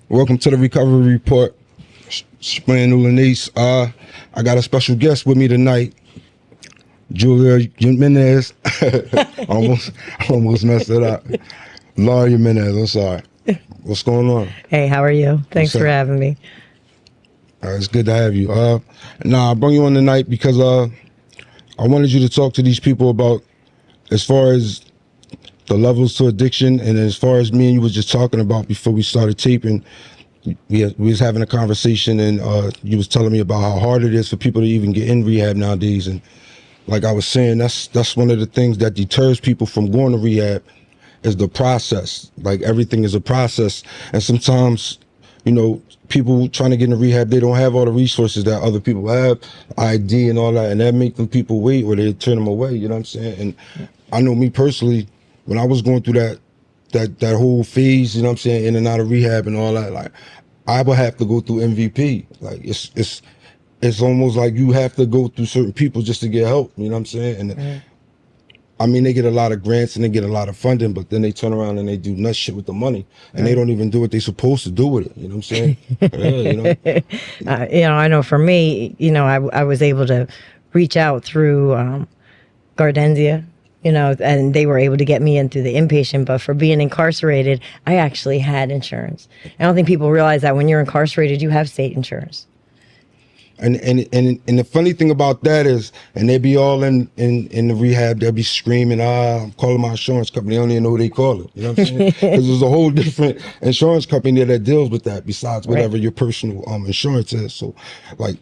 Welcome to the Recovery Report. Brand new Lanice. I got a special guest with me tonight, Julia Jimenez. almost messed it up. Julia Jimenez, I'm sorry. What's going on? Hey, how are you? Thanks for having me. It's good to have you. I brought you on tonight because I wanted you to talk to these people about as far as the levels to addiction, and as far as me and you was just talking about before we started taping. We was having a conversation, and you was telling me about how hard it is for people to even get in rehab nowadays. And like I was saying, that's one of the things that deters people from going to rehab is the process. Like everything is a process, and sometimes, you know, people trying to get into rehab, they don't have all the resources that other people have, ID and all that, and that make them people wait or they turn them away. You know what I'm saying? And I know me personally, when I was going through that whole phase, you know what I'm saying, in and out of rehab and all that, like I would have to go through MVP. Like it's almost like you have to go through certain people just to get help. You know what I'm saying? And I mean, they get a lot of grants and they get a lot of funding, but then they turn around and they do nut shit with the money, and they don't even do what they're supposed to do with it. You know what I'm saying? I know for me, I was able to reach out through Gardensia, and they were able to get me in through the inpatient. But for being incarcerated, I actually had insurance. I don't think people realize that when you're incarcerated, you have state insurance. And the funny thing about that is, and they be all in the rehab, they'll be screaming, I'm calling my insurance company. They don't even know who they call it. You know what I'm saying? Because there's a whole different insurance company that deals with that besides whatever your personal insurance is. So, like,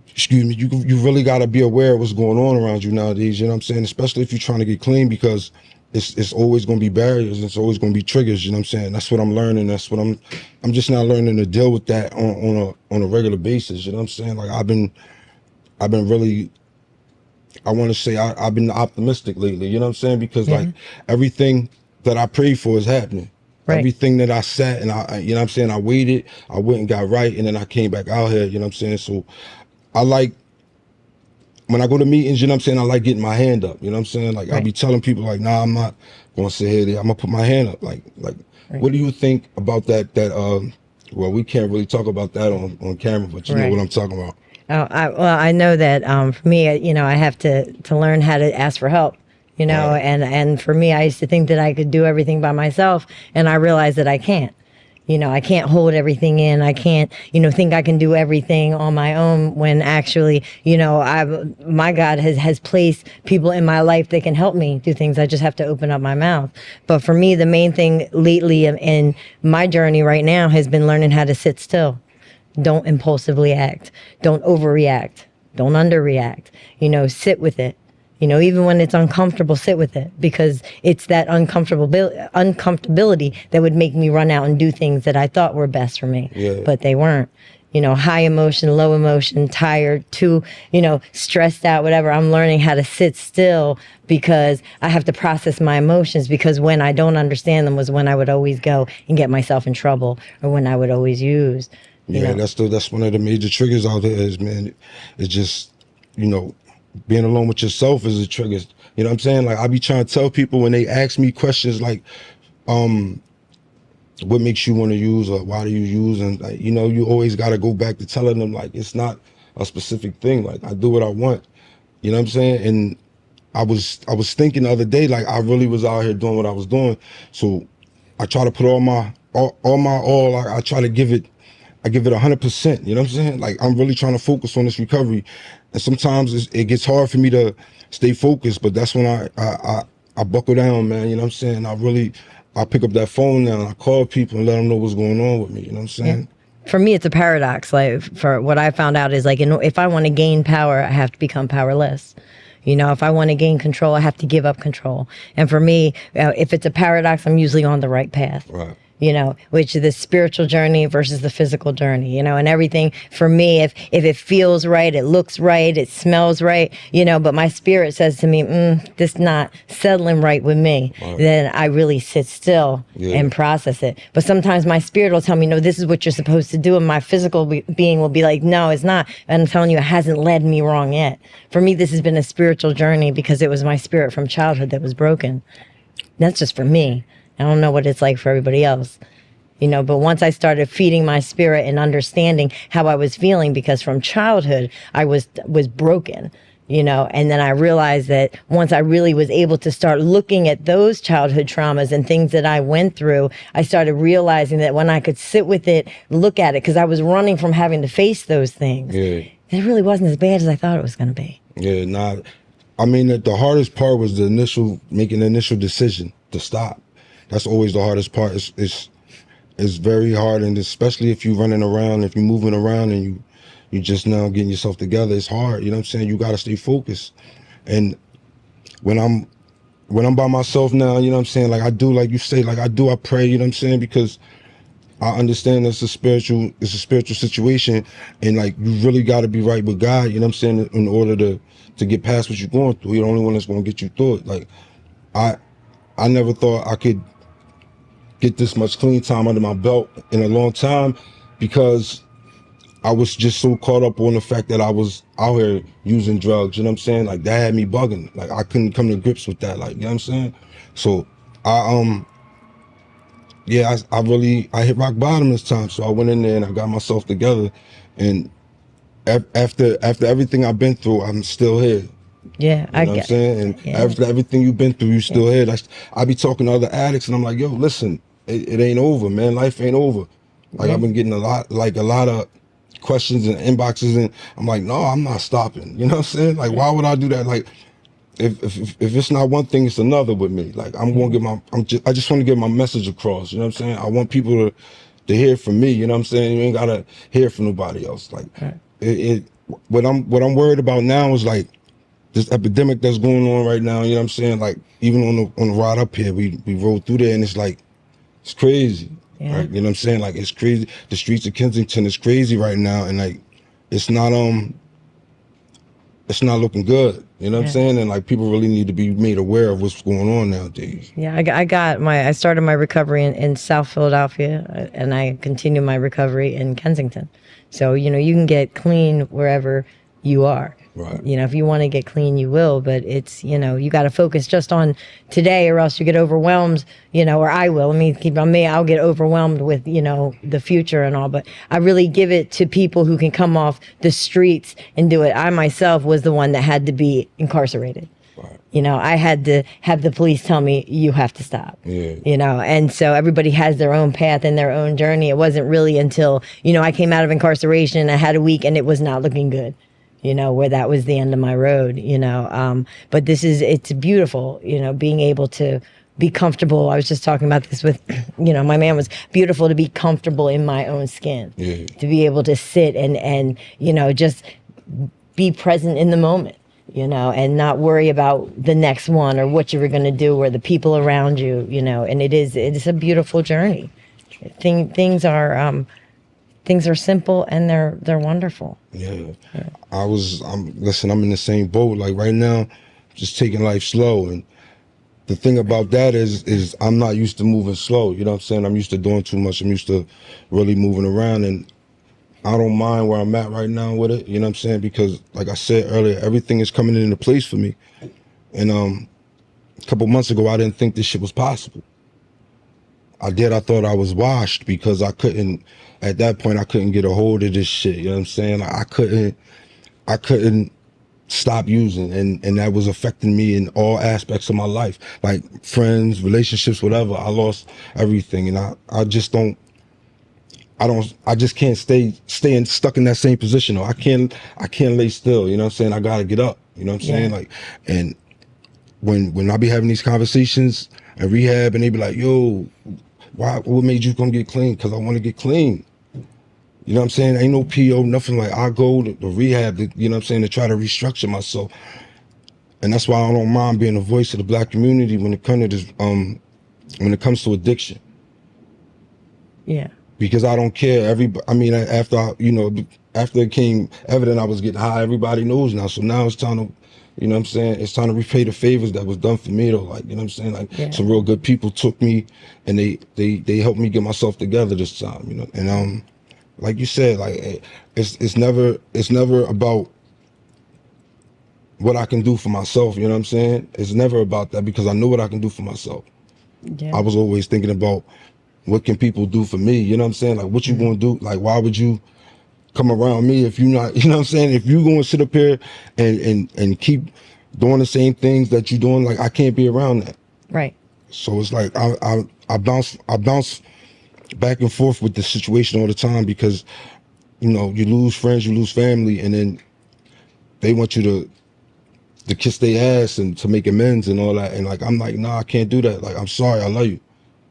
excuse me, you really got to be aware of what's going on around you nowadays. You know what I'm saying? Especially if you're trying to get clean, because it's always going to be barriers. It's always going to be triggers. You know what I'm saying? That's what I'm learning. That's what I'm just now learning to deal with that on a regular basis. You know what I'm saying? Like I've been really, I want to say I've been optimistic lately. You know what I'm saying? Because like everything that I prayed for is happening. Right. Everything that I sat and you know what I'm saying, I waited, I went and got right, and then I came back out here, you know what I'm saying? So I like, when I go to meetings, you know what I'm saying, I like getting my hand up, you know what I'm saying? Like I be telling people like, nah, I'm not gonna sit here, I'm gonna put my hand up. Like what do you think about that, well, we can't really talk about that on camera, but you know what I'm talking about. I know that for me, I have to learn how to ask for help. And for me, I used to think that I could do everything by myself, and I realized that I can't. I can't hold everything in. I can't, think I can do everything on my own when actually, my God has placed people in my life that can help me do things. I just have to open up my mouth. But for me, the main thing lately in my journey right now has been learning how to sit still. Don't impulsively act. Don't overreact. Don't underreact. Sit with it. Even when it's uncomfortable, sit with it, because it's that uncomfortability that would make me run out and do things that I thought were best for me, but they weren't. High emotion, low emotion, tired, too, stressed out, whatever. I'm learning how to sit still because I have to process my emotions, because when I don't understand them was when I would always go and get myself in trouble, or when I would always use. That's one of the major triggers out there is, man, it's just, being alone with yourself is a trigger. You know what I'm saying? Like I be trying to tell people when they ask me questions like, what makes you want to use, or why do you use? And like, you always got to go back to telling them like, it's not a specific thing. Like I do what I want. You know what I'm saying? And I was thinking the other day, like I really was out here doing what I was doing. So I try to put all my all. I try to give it 100%. You know what I'm saying? Like I'm really trying to focus on this recovery. And sometimes it gets hard for me to stay focused, but that's when I buckle down, man. You know what I'm saying? I pick up that phone now and I call people and let them know what's going on with me. You know what I'm saying? Yeah. For me, it's a paradox. Like for what I found out is like, if I want to gain power, I have to become powerless. If I want to gain control, I have to give up control. And for me, if it's a paradox, I'm usually on the right path. Right. Which is the spiritual journey versus the physical journey, and everything for me, if it feels right, it looks right, it smells right, but my spirit says to me, this not settling right with me, then I really sit still and process it. But sometimes my spirit will tell me, no, this is what you're supposed to do. And my physical being will be like, no, it's not. And I'm telling you, it hasn't led me wrong yet. For me, this has been a spiritual journey because it was my spirit from childhood that was broken. That's just for me. I don't know what it's like for everybody else. But once I started feeding my spirit and understanding how I was feeling, because from childhood I was broken, and then I realized that once I really was able to start looking at those childhood traumas and things that I went through, I started realizing that when I could sit with it, look at it, because I was running from having to face those things. Yeah. It really wasn't as bad as I thought it was going to be. Yeah, nah. I mean, the hardest part was making the initial decision to stop. That's always the hardest part. It's very hard, and especially if you're running around, if you're moving around, and you just now getting yourself together, it's hard. You know what I'm saying? You got to stay focused. And when I'm by myself now, you know what I'm saying? Like I do, like you say, I pray. You know what I'm saying? Because I understand it's a spiritual situation, and like you really got to be right with God. You know what I'm saying? In order to get past what you're going through, you're the only one that's going to get you through it. Like I never thought I could get this much clean time under my belt in a long time, because I was just so caught up on the fact that I was out here using drugs. You know what I'm saying? Like that had me bugging. Like I couldn't come to grips with that. Like, you know what I'm saying? So I hit rock bottom this time. So I went in there and I got myself together, and after everything I've been through, I'm still here. Yeah, you know what I'm saying? And after everything you've been through, you still here. I be talking to other addicts, and I'm like, yo, listen, it ain't over, man. Life ain't over. Like I've been getting a lot of questions and inboxes, and I'm like, no, I'm not stopping. You know what I'm saying? Like, why would I do that? Like, if it's not one thing, it's another with me. Like I'm gonna I just want to get my message across. You know what I'm saying? I want people to hear from me. You know what I'm saying? You ain't gotta hear from nobody else. Like what I'm worried about now is like this epidemic that's going on right now. You know what I'm saying? Like even on the ride up here, we rode through there, and it's like it's crazy. Yeah. Like, you know what I'm saying? Like it's crazy. The streets of Kensington is crazy right now, and like it's not looking good. You know what I'm saying? And like people really need to be made aware of what's going on nowadays. Yeah, I started my recovery in South Philadelphia, and I continue my recovery in Kensington. So, you can get clean wherever you are. Right. If you want to get clean, you will, but it's, you got to focus just on today, or else you get overwhelmed, or I will. Let me keep on me. I'll get overwhelmed with, the future and all, but I really give it to people who can come off the streets and do it. I myself was the one that had to be incarcerated. Right. I had to have the police tell me, you have to stop. Yeah. And so everybody has their own path and their own journey. It wasn't really until, I came out of incarceration, I had a week and it was not looking good. Where that was the end of my road, but it's beautiful, being able to be comfortable. I was just talking about this with, my man, was beautiful to be comfortable in my own skin, to be able to sit and just be present in the moment, and not worry about the next one or what you were going to do or the people around you, and it's a beautiful journey. Things are simple and they're wonderful. Yeah. I'm in the same boat. Like right now, just taking life slow. And the thing about that is I'm not used to moving slow. You know what I'm saying? I'm used to doing too much. I'm used to really moving around, and I don't mind where I'm at right now with it. You know what I'm saying? Because like I said earlier, everything is coming into place for me. And a couple months ago, I didn't think this shit was possible. I thought I was washed, because at that point I couldn't get a hold of this shit. You know what I'm saying? Like, I couldn't stop using, and that was affecting me in all aspects of my life, like friends, relationships, whatever. I lost everything, and I just can't stay stuck in that same position. I can't lay still. You know what I'm saying? I gotta get up. You know what I'm saying? Like, and when I be having these conversations in rehab, and they be like, yo, what made you come get clean? Because I want to get clean. You know what I'm saying? Ain't no PO, nothing. Like, I go to rehab, you know what I'm saying, to try to restructure myself. And that's why I don't mind being a voice of the Black community when it comes to addiction. Yeah. Because I don't care. After it came evident I was getting high, everybody knows now. So now it's time to, you know what I'm saying, it's time to repay the favors that was done for me, though. Like, you know what I'm saying? Like, some real good people took me, and they helped me get myself together this time, And like you said, like it's never about what I can do for myself, you know what I'm saying? It's never about that, because I know what I can do for myself. Yeah. I was always thinking about what can people do for me? You know what I'm saying? Like, what you gonna do? Like, why would you come around me if you not, you know what I'm saying? If you gonna sit up here and keep doing the same things that you doing, like, I can't be around that. Right. So it's like I bounce back and forth with the situation all the time because, you know, you lose friends, you lose family, and then they want you to kiss their ass and to make amends and all that. And like, I'm like, nah, I can't do that. Like, I'm sorry, I love you.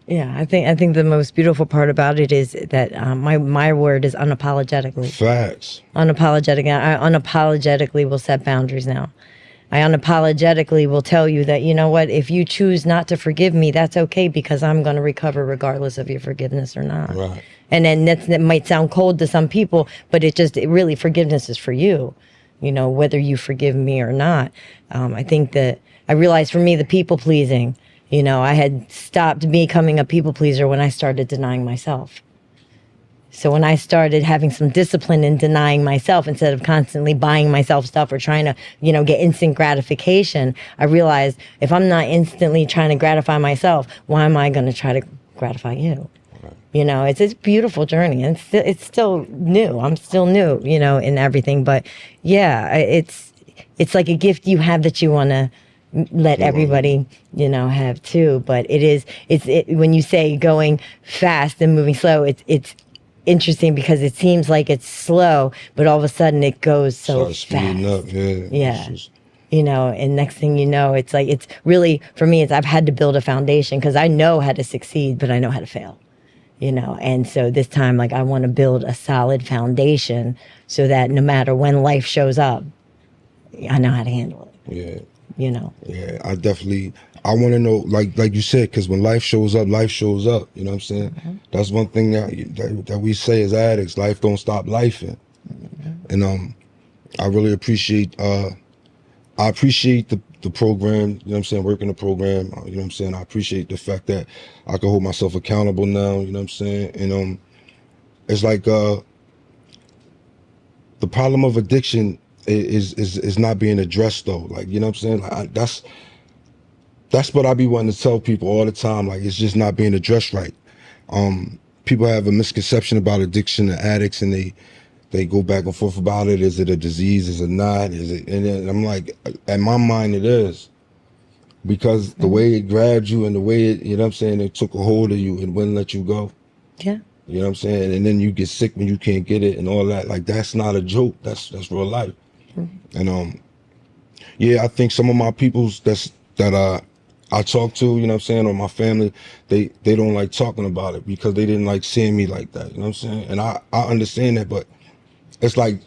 Yeah, I think the most beautiful part about it is that my word is unapologetically. Facts. Unapologetic. I unapologetically will set boundaries now. I unapologetically will tell you that, you know what, if you choose not to forgive me, that's okay because I'm going to recover regardless of your forgiveness or not. Right. And then that might sound cold to some people, but it really forgiveness is for you, you know, whether you forgive me or not. I think that I realized for me, the people pleasing, you know, I had stopped becoming a people pleaser when I started denying myself. So when I started having some discipline in denying myself instead of constantly buying myself stuff or trying to, you know, get instant gratification, I realized if I'm not instantly trying to gratify myself, why am I going to try to gratify you? You know, it's a beautiful journey, and it's still new. I'm still new, you know, in everything. But yeah, it's like a gift you have that you want to let everybody, you know, have too. But it's when you say going fast and moving slow, it's interesting because it seems like it's slow, but all of a sudden it goes so Start speeding up, fast. yeah. Yeah. You know, and next thing you know, it's like, it's really, for me, I've had to build a foundation because I know how to succeed, but I know how to fail. You know, and so this time, like, I want to build a solid foundation so that no matter when life shows up, I know how to handle it. Yeah. You know. Yeah, I want to know, like you said, because when life shows up, life shows up. You know what I'm saying? Mm-hmm. That's one thing that we say as addicts: life don't stop lifing. Mm-hmm. And I really appreciate the program. You know what I'm saying? Working the program. You know what I'm saying? I appreciate the fact that I can hold myself accountable now. You know what I'm saying? And it's like the problem of addiction is not being addressed though. Like, you know what I'm saying? Like, that's what I be wanting to tell people all the time. Like, it's just not being addressed right. People have a misconception about addiction and addicts, and they go back and forth about it. Is it a disease? Is it not? Is it? And then I'm like, in my mind, it is, because the way it grabbed you and the way it, you know what I'm saying, it took a hold of you and wouldn't let you go. Yeah. You know what I'm saying? And then you get sick when you can't get it and all that. Like, that's not a joke. That's real life. Mm-hmm. And yeah, I think some of my peoples that I talk to, you know what I'm saying, or my family, they don't like talking about it because they didn't like seeing me like that. You know what I'm saying? And I understand that, but it's like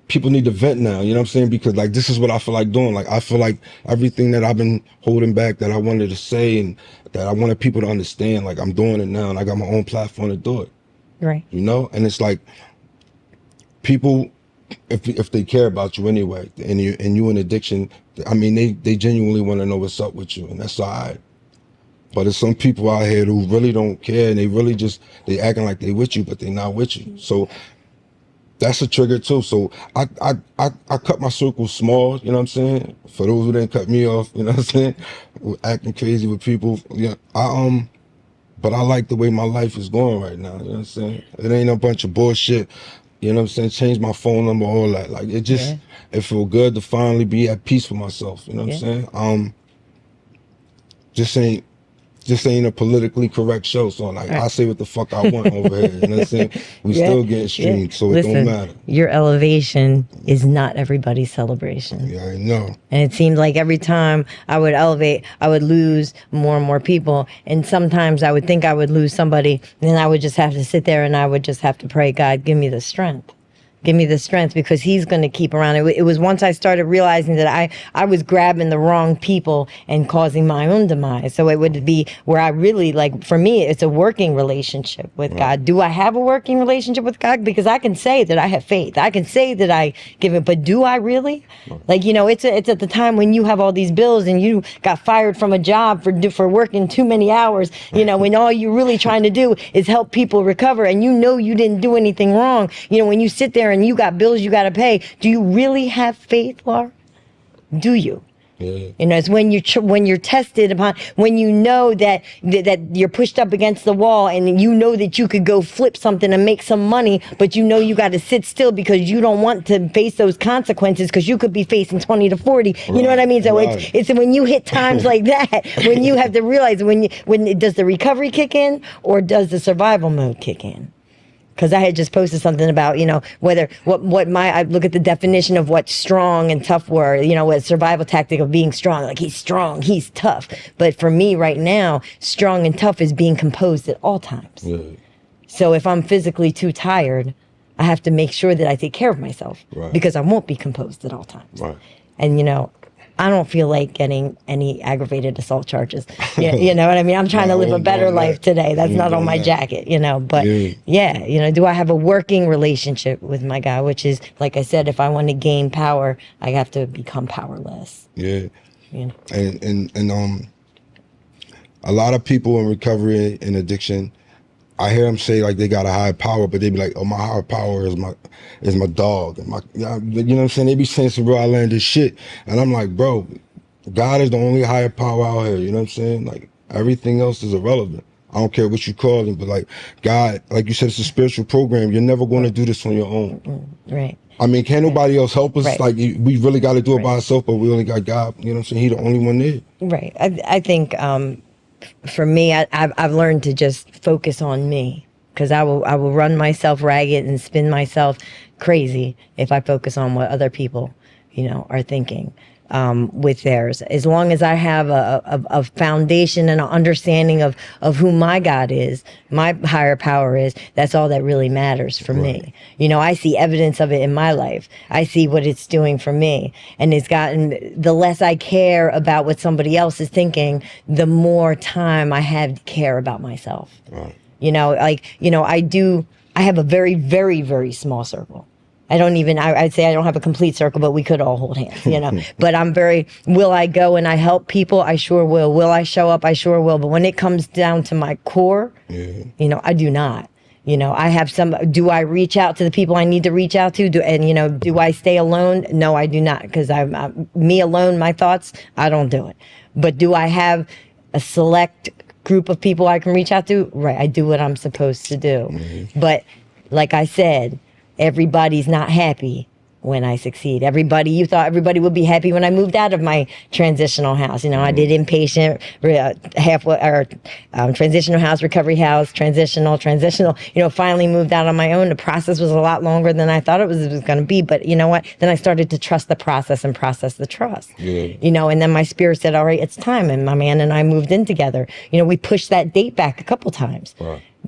people need to vent now, you know what I'm saying? Because like, this is what I feel like doing. Like, I feel like everything that I've been holding back that I wanted to say and that I wanted people to understand, like, I'm doing it now and I got my own platform to do it. Right. You know? And it's like, people, if they care about you anyway, and you in addiction, I mean, they genuinely want to know what's up with you, and that's all right. But there's some people out here who really don't care, and they really just, they acting like they with you, but they not with you. So that's a trigger too. So I cut my circle small, you know what I'm saying? For those who didn't cut me off, you know what I'm saying? Acting crazy with people. Yeah, but I like the way my life is going right now, you know what I'm saying? It ain't a bunch of bullshit, you know what I'm saying? Change my phone number, all that. Like, it just, it feel good to finally be at peace with myself, you know what I'm saying? Just ain't a politically correct show. So like, I say what the fuck I want over here. You know what I'm saying? We still getting streamed, so it don't matter. Your elevation is not everybody's celebration. Yeah, I know. And it seemed like every time I would elevate, I would lose more and more people. And sometimes I would think I would lose somebody, and then I would just have to sit there and I would just have to pray, God, give me the strength. Give me the strength, because he's going to keep around. It was once I started realizing that I was grabbing the wrong people and causing my own demise. So it would be where I really, like, for me, it's a working relationship with God. Do I have a working relationship with God? Because I can say that I have faith. I can say that I give it, but do I really? Like, you know, it's at the time when you have all these bills and you got fired from a job for working too many hours, you know, when all you're really trying to do is help people recover, and you know you didn't do anything wrong. You know, when you sit there and you got bills you got to pay, do you really have faith, Laura? Do you? Yeah. You know, it's when you're tested upon, when you know that you're pushed up against the wall, and you know that you could go flip something and make some money, but you know you got to sit still because you don't want to face those consequences, because you could be facing 20 to 40. You know what I mean? So it's when you hit times like that, when you have to realize, does the recovery kick in, or does the survival mode kick in? Because I had just posted something about, you know, I look at the definition of what strong and tough were, you know, a survival tactic of being strong, like he's strong, he's tough. But for me right now, strong and tough is being composed at all times. Yeah. So if I'm physically too tired, I have to make sure that I take care of myself, because I won't be composed at all times. Right. And, you know, I don't feel like getting any aggravated assault charges. You know what I mean? I'm trying to live a better life today. That's not on my jacket, you know. But yeah, you know, do I have a working relationship with my guy? Which is, like I said, if I want to gain power, I have to become powerless. Yeah. You know? And a lot of people in recovery and addiction, I hear them say like they got a higher power, but they be like, "Oh, my higher power is my dog." And you know what I'm saying? They be saying some real outlandish shit, and I'm like, bro, God is the only higher power out here. You know what I'm saying? Like everything else is irrelevant. I don't care what you call him, but like God, like you said, it's a spiritual program. You're never going to do this on your own. Right. I mean, can't nobody else help us? Right. Like we really got to do it by ourselves, but we only got God. You know what I'm saying? He the only one there. Right. I think. For me, I've learned to just focus on me, because I will run myself ragged and spin myself crazy if I focus on what other people, you know, are thinking with theirs. As long as I have a foundation and an understanding of who my God is, my higher power is, that's all that really matters for me. You know, I see evidence of it in my life. I see what it's doing for me. And it's gotten, the less I care about what somebody else is thinking, the more time I have to care about myself. You know, like, you know, I have a very, very, very small circle. I'd say I don't have a complete circle, but we could all hold hands, you know. But will I go and I help people? I sure will. Will I show up? I sure will. But when it comes down to my core, you know, I do not. You know, do I reach out to the people I need to reach out to? Do I stay alone? No, I do not. Because me alone, my thoughts, I don't do it. But do I have a select group of people I can reach out to? Right. I do what I'm supposed to do. But like I said, everybody's not happy when I succeed. You thought everybody would be happy when I moved out of my transitional house. You know, I did inpatient, transitional house, recovery house, transitional, you know, finally moved out on my own. The process was a lot longer than I thought it was going to be. But you know what? Then I started to trust the process and process the trust. You know, and then my spirit said, all right, it's time. And my man and I moved in together. You know, we pushed that date back a couple times.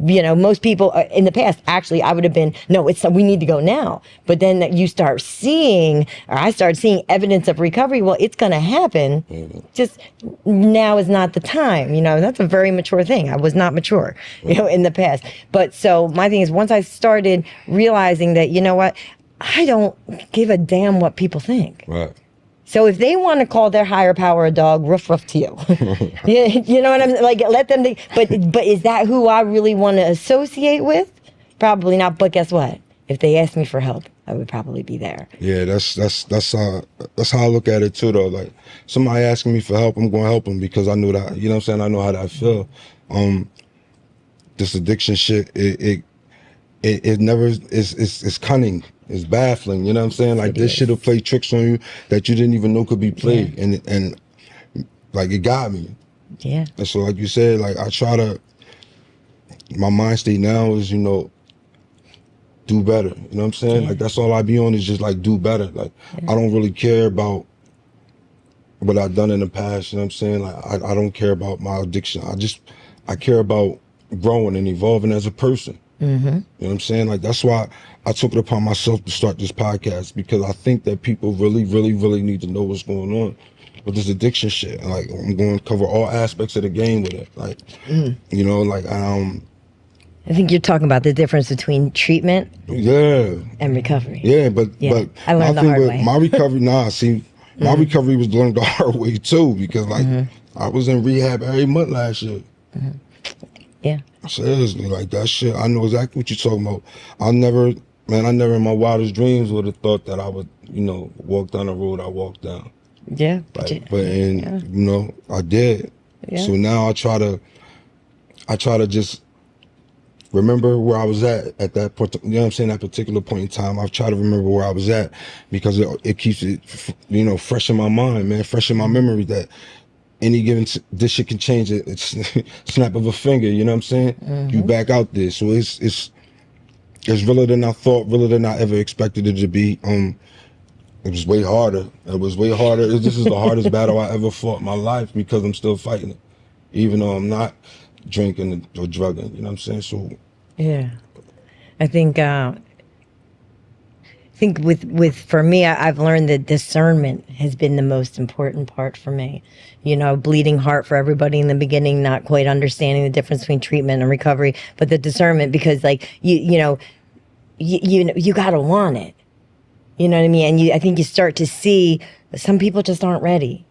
You know, most people in the past, actually, I would have been, no, we need to go now. But then I started seeing evidence of recovery. Well, it's going to happen. Just now is not the time. You know, that's a very mature thing. I was not mature, you know, in the past. But so my thing is, once I started realizing that, you know what, I don't give a damn what people think. Right. So if they want to call their higher power a dog, ruff to you. You know what I'm like? Let them. But is that who I really want to associate with? Probably not. But guess what? If they ask me for help, I would probably be there. Yeah, that's how I look at it too. Though, like somebody asking me for help, I'm going to help them because I know that. You know what I'm saying? I know how that feel. This addiction shit, it never it's cunning. It's baffling, you know what I'm saying? Like this shit'll play tricks on you that you didn't even know could be played, and like it got me. Yeah. And so, like you said, like I try to. My mind state now is, you know, do better. You know what I'm saying? Like that's all I be on is just like do better. Like I don't really care about what I've done in the past. You know what I'm saying? Like I don't care about my addiction. I care about growing and evolving as a person. You know what I'm saying? Like that's why I took it upon myself to start this podcast, because I think that people really, really, really need to know what's going on with this addiction shit. Like I'm going to cover all aspects of the game with it. Like you know, like I think you're talking about the difference between treatment, and recovery. Yeah, but I learned the hard way. My recovery, my recovery was learned the hard way too, because like I was in rehab every month last year. Yeah. Seriously, like that shit, I know exactly what you're talking about. I never in my wildest dreams would have thought that I would, you know, walk down the road I walked down. Yeah. And you know, I did. Yeah. So now I try to just remember where I was at that point. You know what I'm saying? That particular point in time, I've tried to remember where I was at, because it keeps it, you know, fresh in my mind, man, fresh in my memory, that any given this shit can change it. It's snap of a finger. You know what I'm saying? You back out there. So it's realer than I thought, realer than I ever expected it to be. It was way harder. This is the hardest battle I ever fought in my life, because I'm still fighting it, even though I'm not drinking or drugging. You know what I'm saying? So yeah, I think with for me, I've learned that discernment has been the most important part for me. You know, bleeding heart for everybody in the beginning, not quite understanding the difference between treatment and recovery, but the discernment, because like you know, you gotta want it. You know what I mean? And I think you start to see some people just aren't ready.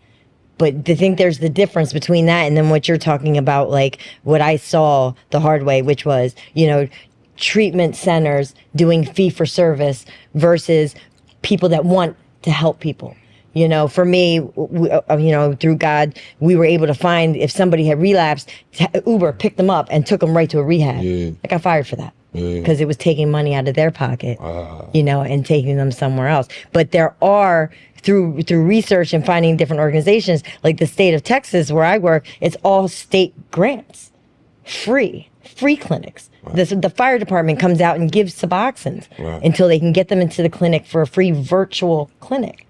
But to think there's the difference between that and then what you're talking about, like what I saw the hard way, which was, you know, treatment centers doing fee for service versus people that want to help people. You know, for me, you know, through God, we were able to find, if somebody had relapsed, Uber picked them up and took them right to a rehab. Yeah. I got fired for that. Because it was taking money out of their pocket, you know, and taking them somewhere else. But there are, through research and finding different organizations, like the state of Texas where I work, it's all state grants, free clinics. The fire department comes out and gives Suboxones until they can get them into the clinic for a free virtual clinic.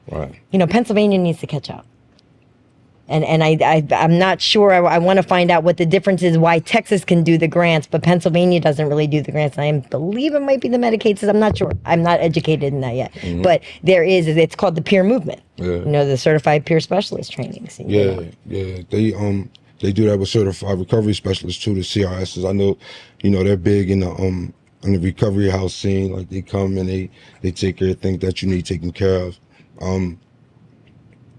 You know, Pennsylvania needs to catch up. And I'm not sure. I want to find out what the difference is, why Texas can do the grants, but Pennsylvania doesn't really do the grants. I believe it might be the Medicaid system. I'm not sure. I'm not educated in that yet. But there is, it's called the peer movement. You know, the certified peer specialist trainings. Yeah. They do that with certified recovery specialists too, the CRSs. I know, you know, they're big in the recovery house scene. Like they come and they take care of things that you need taken care of. You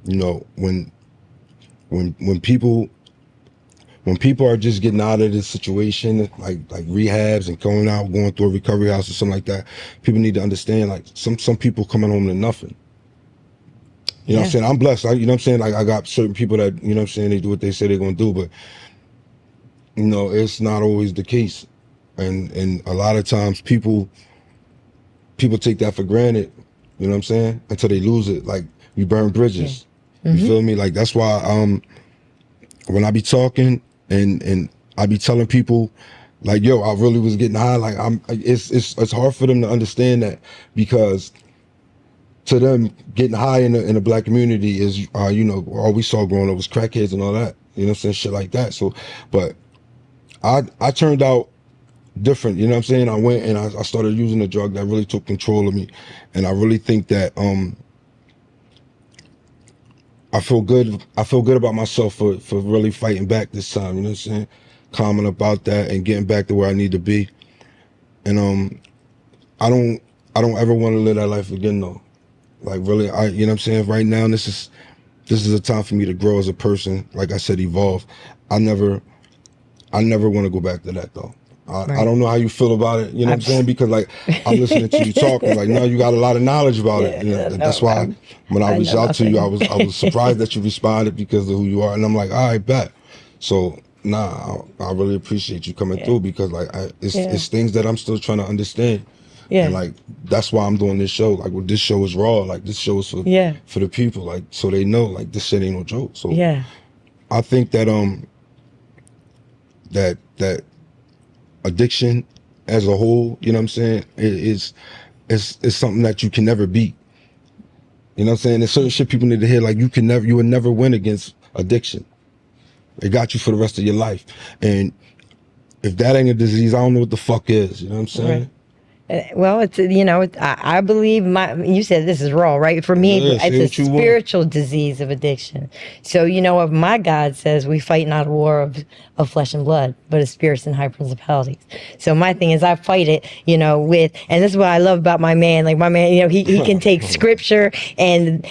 know, when people are just getting out of this situation, like rehabs and going through a recovery house or something like that, people need to understand, like some people coming home to nothing. You know what I'm saying? I'm blessed. You know what I'm saying? Like I got certain people that, you know what I'm saying, they do what they say they're gonna do, but you know, it's not always the case. And a lot of times people take that for granted, you know what I'm saying? Until they lose it. Like you burn bridges. You feel me? Like that's why when I be talking and I be telling people, like, yo, I really was getting high. Like it's hard for them to understand that, because to them, getting high in the black community is, you know, all we saw growing up was crackheads and all that. You know what I'm saying? Shit like that. So, but I turned out different. You know what I'm saying? I went and I started using a drug that really took control of me, and I really think that I feel good about myself for really fighting back this time, you know what I'm saying? Calming about that and getting back to where I need to be. And I don't ever want to live that life again though. Like really, you know what I'm saying? Right now this is a time for me to grow as a person, like I said, evolve. I never want to go back to that though. I don't know how you feel about it, you know what I'm saying? Because like I'm listening to you talking, like now you got a lot of knowledge about it. You know, that's why when I reached out to you, I was surprised that you responded because of who you are, and I'm like, all right, bet. So I really appreciate you coming through, because like it's things that I'm still trying to understand. And like that's why I'm doing this show. Like this show is raw. Like this show is for the people, like so they know like this shit ain't no joke. So I think that that addiction as a whole, you know what I'm saying, is something that you can never beat. You know what I'm saying? There's certain shit people need to hear, like you would never win against addiction. It got you for the rest of your life. And if that ain't a disease, I don't know what the fuck is, you know what I'm saying? Right. Well, it's, you know, I believe you said this is raw, right? For me, it's a spiritual disease of addiction. So, you know what my God says, we fight not a war of flesh and blood, but of spirits and high principalities. So my thing is I fight it, you know, and this is what I love about my man. Like my man, you know, he can take scripture and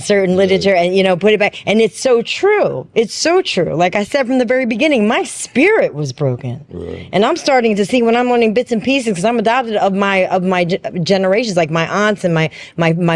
certain literature and, you know, put it back. And it's so true. It's so true. Like I said from the very beginning, my spirit was broken. Right. And I'm starting to see when I'm learning bits and pieces, because I'm adopted, of generations, like my aunts and my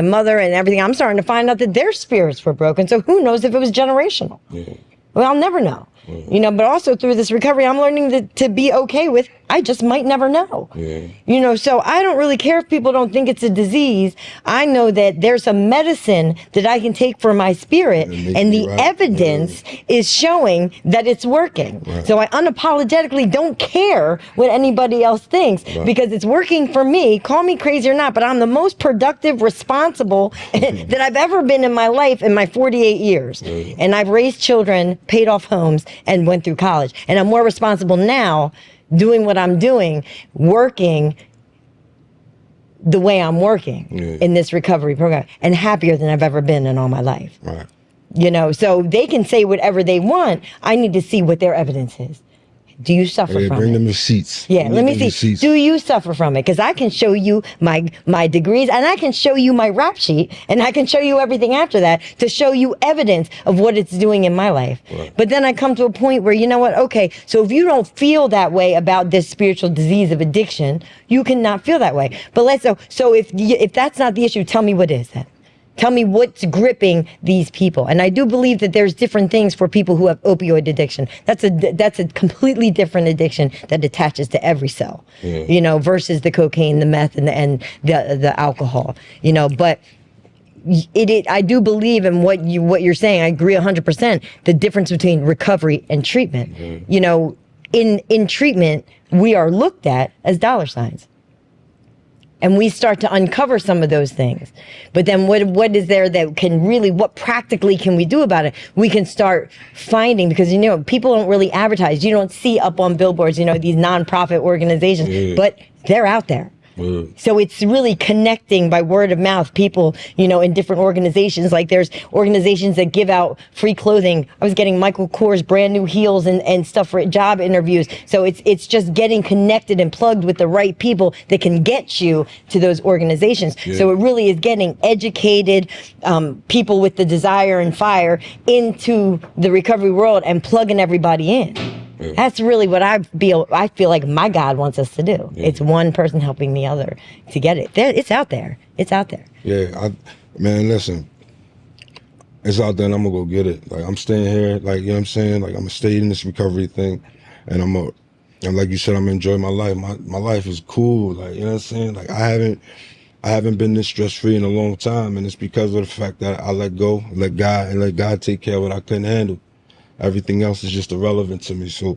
mother and everything. I'm starting to find out that their spirits were broken. So who knows if it was generational? Yeah. Well, I'll never know. You know, but also through this recovery, I'm learning to be okay with, I just might never know. Yeah. You know, so I don't really care if people don't think it's a disease. I know that there's a medicine that I can take for my spirit, and the evidence is showing that it's working. Right. So I unapologetically don't care what anybody else thinks, because it's working for me. Call me crazy or not, but I'm the most productive, responsible that I've ever been in my life in my 48 years. And I've raised children, paid off homes, and went through college. And I'm more responsible now doing what I'm doing, working the way I'm working in this recovery program, and happier than I've ever been in all my life. Right. You know, so they can say whatever they want. I need to see what their evidence is. Do you suffer from it? Bring them receipts. Yeah, let me see. Receipts. Do you suffer from it? Because I can show you my degrees, and I can show you my rap sheet, and I can show you everything after that to show you evidence of what it's doing in my life. Right. But then I come to a point where, you know what? Okay, so if you don't feel that way about this spiritual disease of addiction, you cannot feel that way. But so if that's not the issue, tell me what is that. Tell me what's gripping these people. And I do believe that there's different things for people who have opioid addiction. That's a completely different addiction that attaches to every cell, you know, versus the cocaine, the meth, and the alcohol, you know. But I do believe in what you're saying. I agree 100%. The difference between recovery and treatment. You know, in treatment, we are looked at as dollar signs. And we start to uncover some of those things. But then what is there that can really, what practically can we do about it? We can start finding, because, you know, people don't really advertise. You don't see up on billboards, you know, these nonprofit organizations, but they're out there. So it's really connecting by word of mouth, people, you know, in different organizations. Like there's organizations that give out free clothing. I was getting Michael Kors brand new heels and stuff for job interviews. So it's just getting connected and plugged with the right people that can get you to those organizations. So it really is getting educated people with the desire and fire into the recovery world and plugging everybody in. That's really what I feel like my God wants us to do. It's one person helping the other to get it. It's out there. It's out there. Yeah, man, listen. It's out there and I'm gonna go get it. Like, I'm staying here, like, you know what I'm saying? Like, I'm gonna stay in this recovery thing, and and like you said, I'm gonna enjoy my life. My life is cool, like, you know what I'm saying? Like, I haven't been this stress-free in a long time, and it's because of the fact that I let go, let God take care of what I couldn't handle. Everything else is just irrelevant to me. So,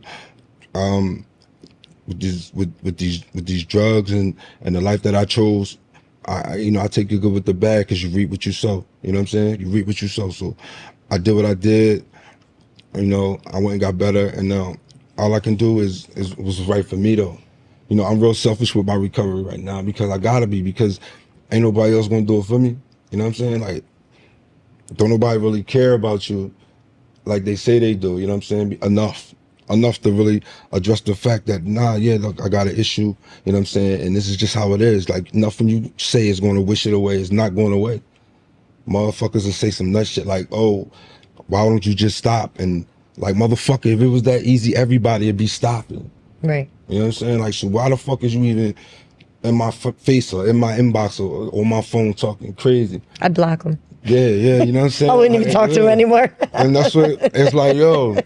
with these drugs and the life that I chose, I take the good with the bad, because you reap what you sow. You know what I'm saying? You reap what you sow. So, I did what I did. You know, I went and got better, and now all I can do is was right for me, though. You know, I'm real selfish with my recovery right now, because I gotta be, because ain't nobody else gonna do it for me. You know what I'm saying? Like, don't nobody really care about you like they say they do, you know what I'm saying? Enough to really address the fact that, look, I got an issue, you know what I'm saying? And this is just how it is. Like, nothing you say is going to wish it away. It's not going away. Motherfuckers will say some nut shit like, oh, why don't you just stop? And like, motherfucker, if it was that easy, everybody would be stopping. Right. You know what I'm saying? Like, so why the fuck is you even in my face or in my inbox or on my phone talking crazy? I'd block them. Yeah, you know what I'm saying? I wouldn't even talk to him anymore. And that's what it's like, yo,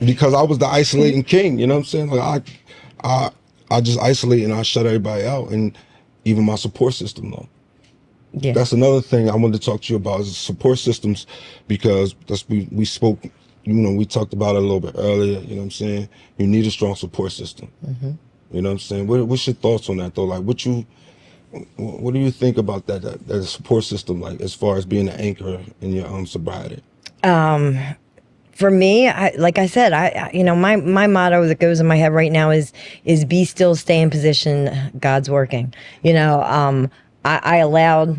because I was the isolating king, you know what I'm saying? Like, I just isolate and I shut everybody out, and even my support system, though. Yeah. That's another thing I wanted to talk to you about, is support systems, because we spoke, you know, we talked about it a little bit earlier, you know what I'm saying? You need a strong support system. Mm-hmm. You know what I'm saying? What's your thoughts on that, though? Like, what do you think about that support system, like, as far as being an anchor in your sobriety? For me, like I said, you know, my motto that goes in my head right now is be still, stay in position, God's working. You know, I allowed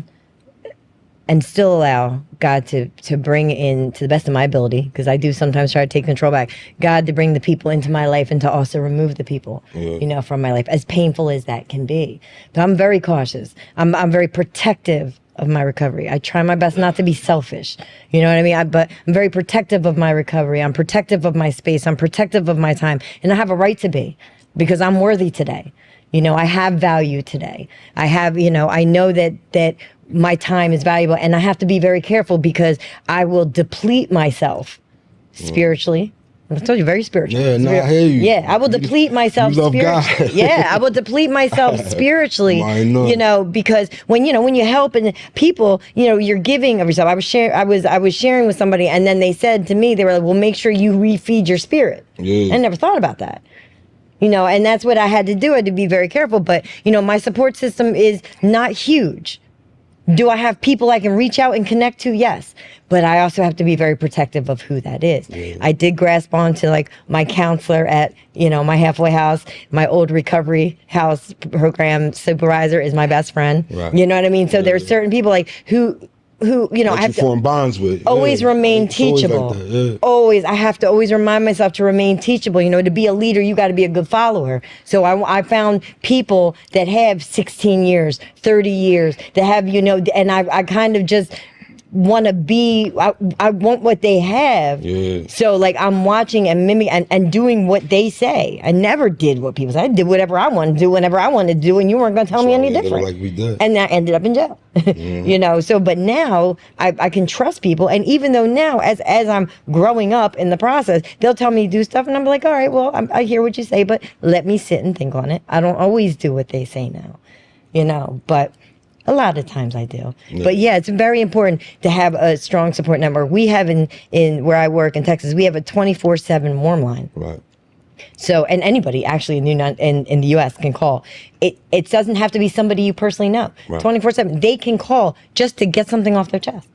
and still allow God to bring in, to the best of my ability, because I do sometimes try to take control back, God to bring the people into my life and to also remove the people, you know, from my life, as painful as that can be. But I'm very cautious. I'm very protective of my recovery. I try my best not to be selfish. You know what I mean? But I'm very protective of my recovery. I'm protective of my space. I'm protective of my time. And I have a right to be, because I'm worthy today. You know, I have value today. I have, you know, I know that my time is valuable, and I have to be very careful because I will deplete myself spiritually. I told you, very spiritual. Yeah, no, I hear you. Yeah, I will deplete myself You love God. spiritually. Yeah, I will deplete myself spiritually. I know. You know, because when you help and people, you know, you're giving of yourself. I was sharing with somebody, and then they said to me, they were like, "Well, make sure you refeed your spirit." Yeah. I never thought about that. You know, and that's what I had to do. I had to be very careful. But, you know, my support system is not huge. Do I have people I can reach out and connect to? Yes. But I also have to be very protective of who that is. Yeah. I did grasp on to like my counselor at, you know, my halfway house. My old recovery house program supervisor is my best friend. Right. You know what I mean? So there's certain people like who, you know, That I you have to form bonds with. always Yeah. remain It's always like teachable. that, yeah. Always. I have to always remind myself to remain teachable. You know, to be a leader, you got to be a good follower. So I found people that have 16 years, 30 years, that have, you know, and I kind of just want to be, I want what they have. Yeah. So like I'm watching and mimicking and doing what they say. I never did what people say. I did whatever I wanted to do whenever I wanted to do, and you weren't going to tell me any different. Like we did. And I ended up in jail. You know, so but now I can trust people, and even though now as I'm growing up in the process, they'll tell me to do stuff, and I'm like, all right, well, I hear what you say, but let me sit and think on it. I don't always do what they say now, you know, but a lot of times I do. Yeah. But yeah, it's very important to have a strong support network. We have in where I work in Texas, we have a 24/7 warm line. Right. So, and anybody actually in the U.S. can call. It doesn't have to be somebody you personally know. Right. 24/7, they can call just to get something off their chest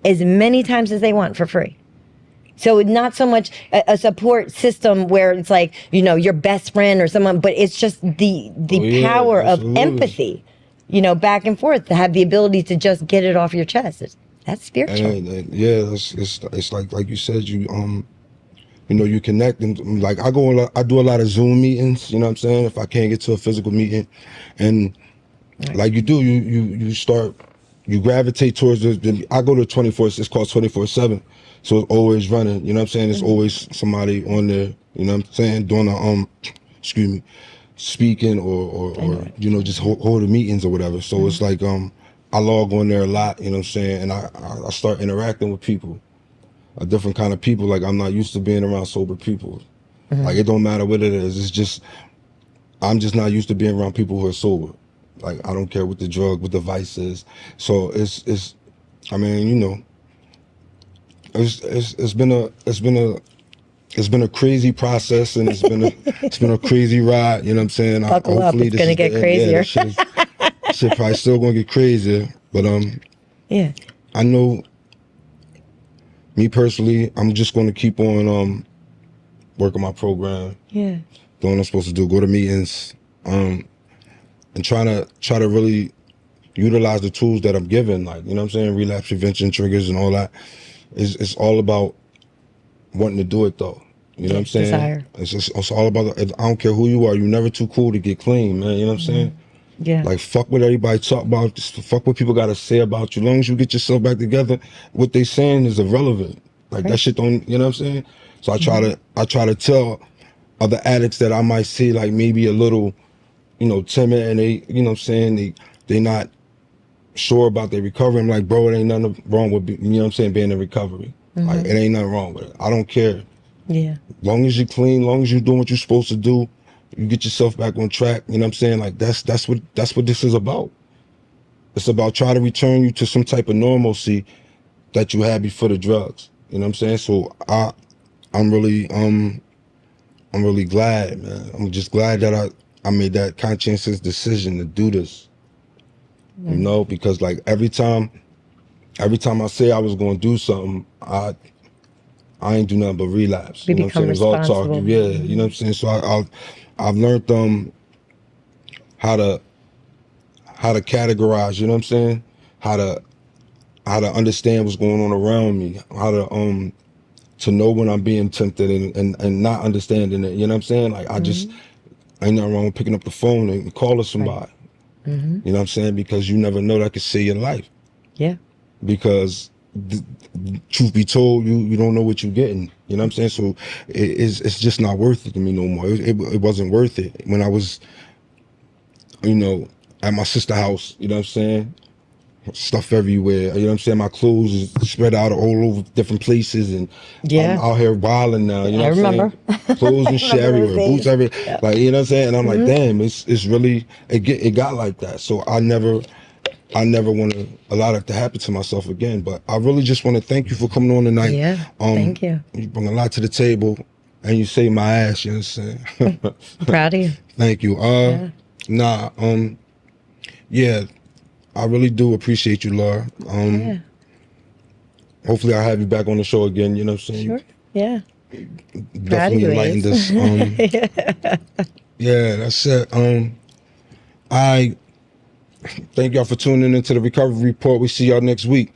as many times as they want for free. So not so much a support system where it's like, you know, your best friend or someone, but it's just the power of absolutely. empathy, you know, back and forth, to have the ability to just get it off your chest. That's spiritual. And yeah, it's like you said, you know, you connect, and like I do a lot of Zoom meetings, you know what I'm saying, if I can't get to a physical meeting, and like you do, you gravitate towards I go to 24, it's called 24/7, so it's always running, you know what I'm saying, it's always somebody on there, you know what I'm saying, doing a excuse me, speaking or you know, just holding meetings or whatever. So it's like I log on there a lot, you know what I'm saying, and I start interacting with people, a different kind of people. Like I'm not used to being around sober people. Like it don't matter what it is. It's just I'm just not used to being around people who are sober. Like I don't care what the vice is. So it's I mean, you know, it's been a crazy process, and it's been a crazy ride. You know what I'm saying? Buckle up, it's gonna get crazier. Yeah, shit probably still gonna get crazier. But Yeah. I know, me personally, I'm just gonna keep on working my program, Yeah. doing what I'm supposed to do, go to meetings, and try to really utilize the tools that I'm given, like, you know what I'm saying, relapse prevention, triggers, and all that. It's all about wanting to do it though. You know what I'm saying? Desire. It's all about, I don't care who you are, you're never too cool to get clean, man. You know what I'm saying? Yeah. Like, fuck what everybody talk about, just fuck what people gotta say about you. As long as you get yourself back together, what they saying is irrelevant. Like that shit don't, you know what I'm saying? So I try to tell other addicts that I might see like maybe a little, you know, timid, and they, you know what I'm saying, they not sure about their recovery. I'm like, bro, it ain't nothing wrong with, you know what I'm saying, being in recovery. Like, it ain't nothing wrong with it. I don't care. Yeah. Long as you're clean, long as you're doing what you're supposed to do, you get yourself back on track. You know what I'm saying? Like that's what this is about. It's about trying to return you to some type of normalcy that you had before the drugs. You know what I'm saying? So I'm really glad, man. I'm just glad that I made that conscientious decision to do this. You know, because like every time I say I was going to do something, I ain't do nothing but relapse. We You know what I'm become saying? It's all responsible. talk. Yeah, you know what I'm saying? So I've learned how to categorize, you know what I'm saying? How to understand what's going on around me, how to know when I'm being tempted and not understanding it, you know what I'm saying? Like I ain't nothing wrong with picking up the phone and calling somebody. You know what I'm saying? Because you never know that could save your life. Yeah. Because truth be told, you don't know what you're getting. You know what I'm saying? So it's just not worth it to me no more. It wasn't worth it. When I was you know, at my sister's house, you know what I'm saying? Stuff everywhere, you know what I'm saying? My clothes is spread out all over different places, and I'm Yeah. out here wilding now, you know I what I'm remember. saying? Clothes and shit Remember those everywhere, boots days. everywhere, Yeah. like, you know what I'm saying? And I'm like, damn, it's really, it got like that. So I never want to allow that to happen to myself again. But I really just want to thank you for coming on tonight. Yeah. Thank you. You bring a lot to the table, and you saved my ass, you know what I'm saying? Proud of you. Thank you. Yeah. Nah, yeah, I really do appreciate you, Laura. Yeah. Hopefully I'll have you back on the show again, you know what I'm saying? Sure. Yeah. You Proud of definitely you, enlightened Ace. us. Yeah, that's it. I thank y'all for tuning into the Recovery Report. We see y'all next week.